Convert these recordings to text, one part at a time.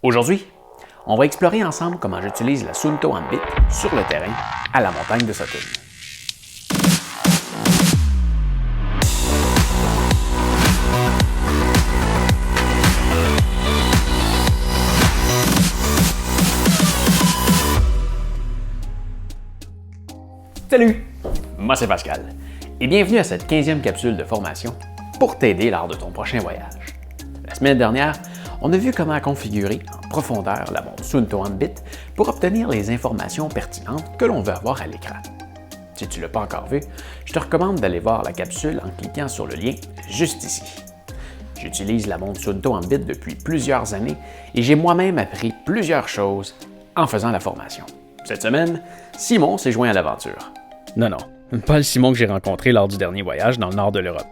Aujourd'hui, on va explorer ensemble comment j'utilise la Suunto Ambit sur le terrain à la montagne de Sutton. Salut! Moi c'est Pascal et bienvenue à cette 15e capsule de formation pour t'aider lors de ton prochain voyage. La semaine dernière, on a vu comment configurer en profondeur la montre Suunto Ambit pour obtenir les informations pertinentes que l'on veut avoir à l'écran. Si tu ne l'as pas encore vu, je te recommande d'aller voir la capsule en cliquant sur le lien juste ici. J'utilise la montre Suunto Ambit depuis plusieurs années et j'ai moi-même appris plusieurs choses en faisant la formation. Cette semaine, Simon s'est joint à l'aventure. Non, pas le Simon que j'ai rencontré lors du dernier voyage dans le nord de l'Europe.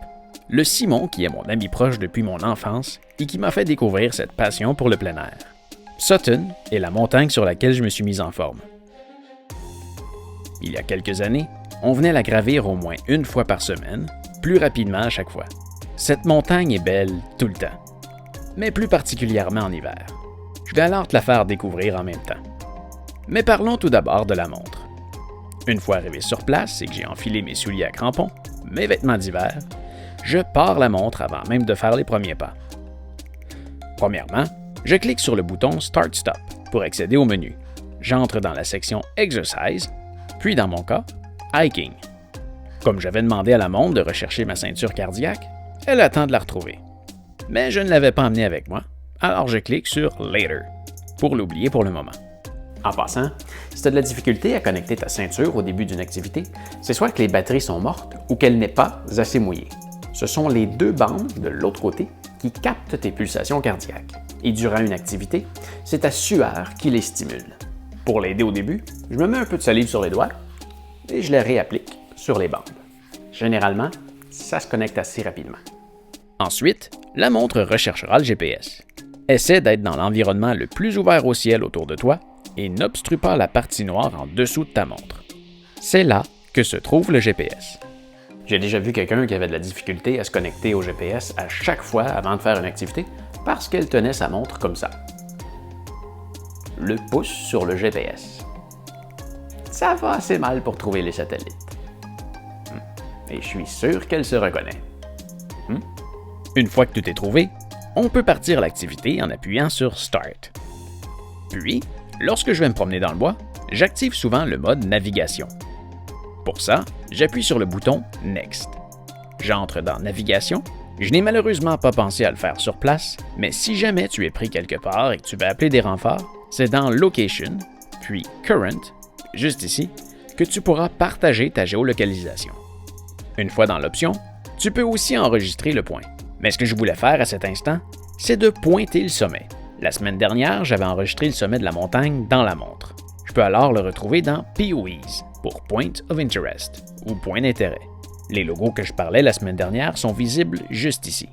Le Simon qui est mon ami proche depuis mon enfance et qui m'a fait découvrir cette passion pour le plein air. Sutton est la montagne sur laquelle je me suis mis en forme. Il y a quelques années, on venait la gravir au moins une fois par semaine, plus rapidement à chaque fois. Cette montagne est belle tout le temps, mais plus particulièrement en hiver. Je vais alors te la faire découvrir en même temps. Mais parlons tout d'abord de la montre. Une fois arrivé sur place et que j'ai enfilé mes souliers à crampons, mes vêtements d'hiver, je pars la montre avant même de faire les premiers pas. Premièrement, je clique sur le bouton Start Stop pour accéder au menu. J'entre dans la section Exercise, puis dans mon cas, Hiking. Comme j'avais demandé à la montre de rechercher ma ceinture cardiaque, elle attend de la retrouver. Mais je ne l'avais pas emmenée avec moi, alors je clique sur Later pour l'oublier pour le moment. En passant, si tu as de la difficulté à connecter ta ceinture au début d'une activité, c'est soit que les batteries sont mortes ou qu'elle n'est pas assez mouillée. Ce sont les deux bandes de l'autre côté qui captent tes pulsations cardiaques. Et durant une activité, c'est ta sueur qui les stimule. Pour l'aider au début, je me mets un peu de salive sur les doigts et je les réapplique sur les bandes. Généralement, ça se connecte assez rapidement. Ensuite, la montre recherchera le GPS. Essaie d'être dans l'environnement le plus ouvert au ciel autour de toi et n'obstrue pas la partie noire en dessous de ta montre. C'est là que se trouve le GPS. J'ai déjà vu quelqu'un qui avait de la difficulté à se connecter au GPS à chaque fois avant de faire une activité parce qu'elle tenait sa montre comme ça. Le pouce sur le GPS. Ça va assez mal pour trouver les satellites. Et je suis sûr qu'elle se reconnaît. Une fois que tout est trouvé, on peut partir l'activité en appuyant sur Start. Puis, lorsque je vais me promener dans le bois, j'active souvent le mode navigation. Pour ça, j'appuie sur le bouton Next. J'entre dans Navigation. Je n'ai malheureusement pas pensé à le faire sur place, mais si jamais tu es pris quelque part et que tu veux appeler des renforts, c'est dans Location, puis Current, juste ici, que tu pourras partager ta géolocalisation. Une fois dans l'option, tu peux aussi enregistrer le point. Mais ce que je voulais faire à cet instant, c'est de pointer le sommet. La semaine dernière, j'avais enregistré le sommet de la montagne dans la montre. Je peux alors le retrouver dans POIs pour Point of Interest ou Point d'intérêt. Les logos que je parlais la semaine dernière sont visibles juste ici.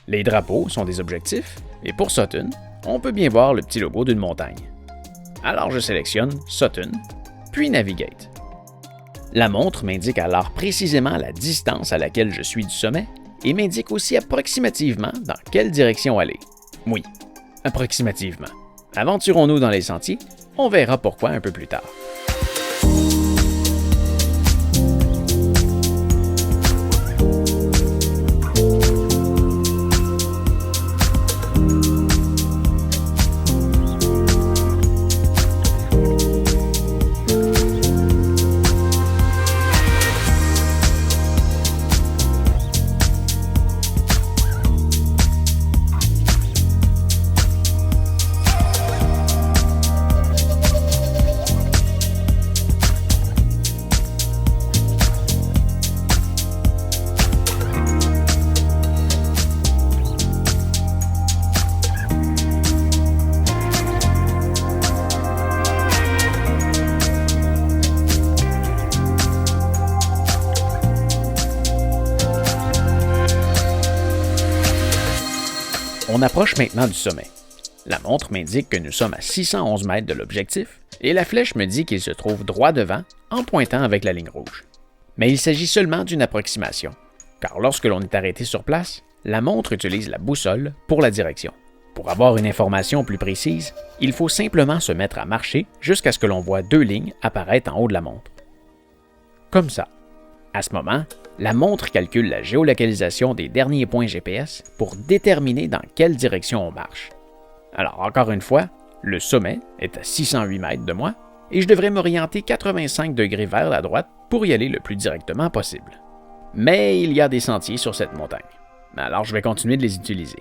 Les drapeaux sont des objectifs et pour Sutton, on peut bien voir le petit logo d'une montagne. Alors je sélectionne Sutton, puis Navigate. La montre m'indique alors précisément la distance à laquelle je suis du sommet et m'indique aussi approximativement dans quelle direction aller. Oui, approximativement. Aventurons-nous dans les sentiers, on verra pourquoi un peu plus tard. On approche maintenant du sommet. La montre m'indique que nous sommes à 611 mètres de l'objectif et la flèche me dit qu'il se trouve droit devant en pointant avec la ligne rouge. Mais il s'agit seulement d'une approximation, car lorsque l'on est arrêté sur place, la montre utilise la boussole pour la direction. Pour avoir une information plus précise, il faut simplement se mettre à marcher jusqu'à ce que l'on voit 2 lignes apparaître en haut de la montre. Comme ça. À ce moment, la montre calcule la géolocalisation des derniers points GPS pour déterminer dans quelle direction on marche. Alors encore une fois, le sommet est à 608 mètres de moi et je devrais m'orienter 85 degrés vers la droite pour y aller le plus directement possible. Mais il y a des sentiers sur cette montagne. Alors je vais continuer de les utiliser.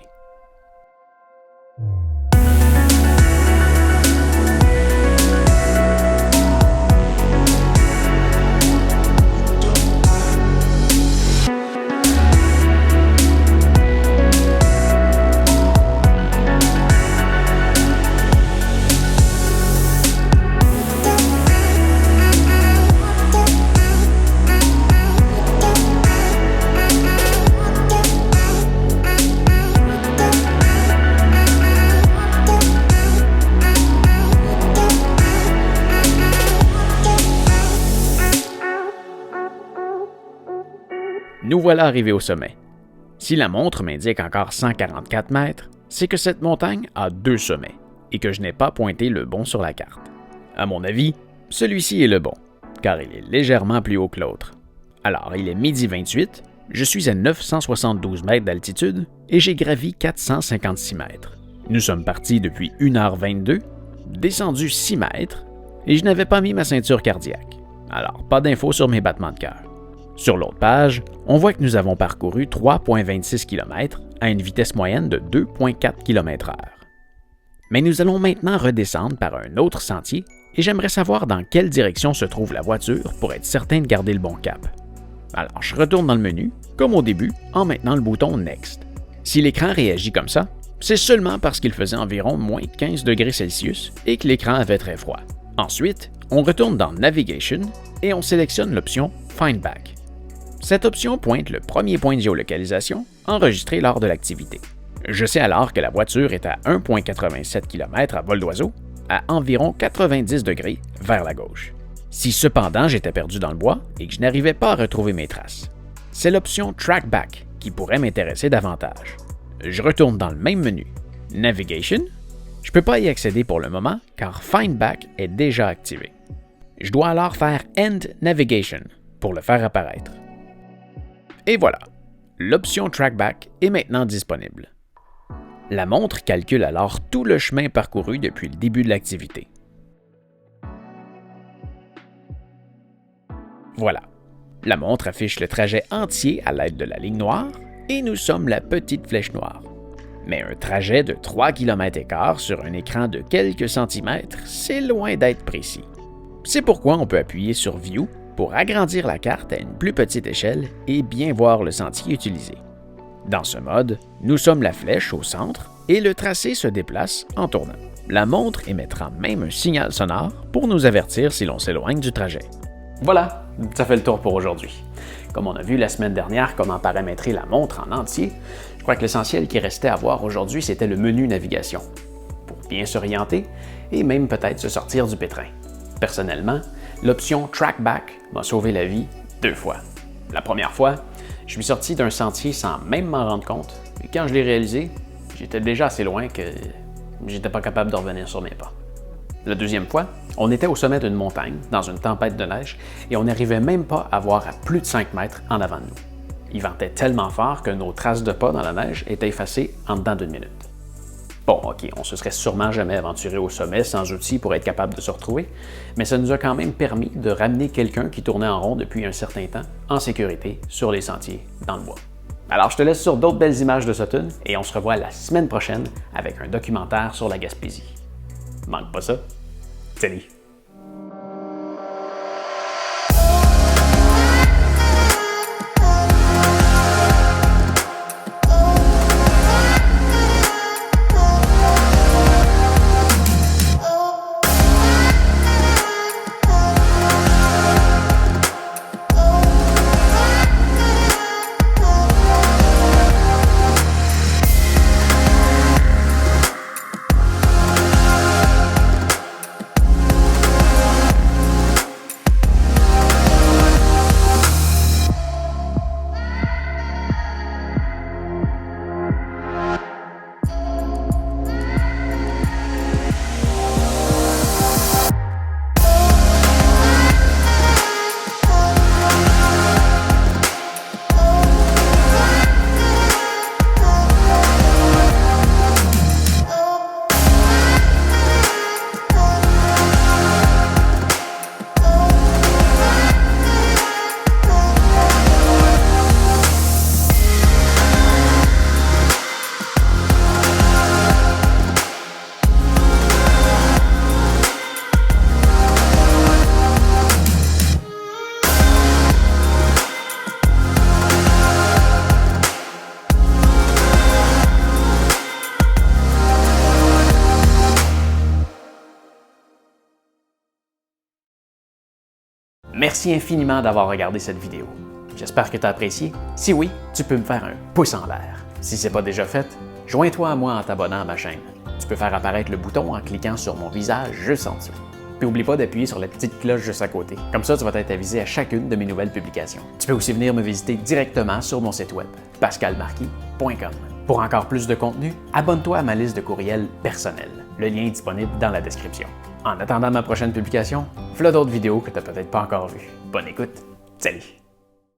Nous voilà arrivés au sommet. Si la montre m'indique encore 144 mètres, c'est que cette montagne a 2 sommets et que je n'ai pas pointé le bon sur la carte. À mon avis, celui-ci est le bon, car il est légèrement plus haut que l'autre. Alors, il est midi 28, je suis à 972 mètres d'altitude et j'ai gravi 456 mètres. Nous sommes partis depuis 1h22, descendus 6 mètres et je n'avais pas mis ma ceinture cardiaque. Alors, pas d'infos sur mes battements de cœur. Sur l'autre page, on voit que nous avons parcouru 3,26 km à une vitesse moyenne de 2,4 km/h. Mais nous allons maintenant redescendre par un autre sentier et j'aimerais savoir dans quelle direction se trouve la voiture pour être certain de garder le bon cap. Alors, je retourne dans le menu, comme au début, en maintenant le bouton Next. Si l'écran réagit comme ça, c'est seulement parce qu'il faisait environ moins 15 degrés Celsius et que l'écran avait très froid. Ensuite, on retourne dans Navigation et on sélectionne l'option Find Back. Cette option pointe le premier point de géolocalisation enregistré lors de l'activité. Je sais alors que la voiture est à 1,87 km à vol d'oiseau, à environ 90 degrés vers la gauche. Si cependant j'étais perdu dans le bois et que je n'arrivais pas à retrouver mes traces, c'est l'option Track Back qui pourrait m'intéresser davantage. Je retourne dans le même menu, Navigation. Je ne peux pas y accéder pour le moment car Find Back est déjà activé. Je dois alors faire End Navigation pour le faire apparaître. Et voilà, l'option Trackback est maintenant disponible. La montre calcule alors tout le chemin parcouru depuis le début de l'activité. Voilà, la montre affiche le trajet entier à l'aide de la ligne noire et nous sommes la petite flèche noire. Mais un trajet de 3,15 km sur un écran de quelques centimètres, c'est loin d'être précis. C'est pourquoi on peut appuyer sur View pour agrandir la carte à une plus petite échelle et bien voir le sentier utilisé. Dans ce mode, nous sommes la flèche au centre et le tracé se déplace en tournant. La montre émettra même un signal sonore pour nous avertir si l'on s'éloigne du trajet. Voilà, ça fait le tour pour aujourd'hui. Comme on a vu la semaine dernière comment paramétrer la montre en entier, je crois que l'essentiel qui restait à voir aujourd'hui, c'était le menu navigation, pour bien s'orienter et même peut-être se sortir du pétrin. Personnellement, l'option Trackback m'a sauvé la vie 2 fois. La première fois, je suis sorti d'un sentier sans même m'en rendre compte, et quand je l'ai réalisé, j'étais déjà assez loin que j'étais pas capable de revenir sur mes pas. La deuxième fois, on était au sommet d'une montagne, dans une tempête de neige, et on n'arrivait même pas à voir à plus de 5 mètres en avant de nous. Il ventait tellement fort que nos traces de pas dans la neige étaient effacées en dedans d'1 minute. Bon, ok, on se serait sûrement jamais aventuré au sommet sans outils pour être capable de se retrouver, mais ça nous a quand même permis de ramener quelqu'un qui tournait en rond depuis un certain temps en sécurité sur les sentiers dans le bois. Alors, je te laisse sur d'autres belles images de Sutton et on se revoit la semaine prochaine avec un documentaire sur la Gaspésie. Manque pas ça. Salut! Merci infiniment d'avoir regardé cette vidéo. J'espère que tu as apprécié. Si oui, tu peux me faire un pouce en l'air. Si ce n'est pas déjà fait, joins-toi à moi en t'abonnant à ma chaîne. Tu peux faire apparaître le bouton en cliquant sur mon visage juste en dessous. Puis n'oublie pas d'appuyer sur la petite cloche juste à côté. Comme ça, tu vas être avisé à chacune de mes nouvelles publications. Tu peux aussi venir me visiter directement sur mon site web, pascalmarquis.com. Pour encore plus de contenu, abonne-toi à ma liste de courriels personnels. Le lien est disponible dans la description. En attendant ma prochaine publication, voilà d'autres vidéos que tu n'as peut-être pas encore vues. Bonne écoute! Salut!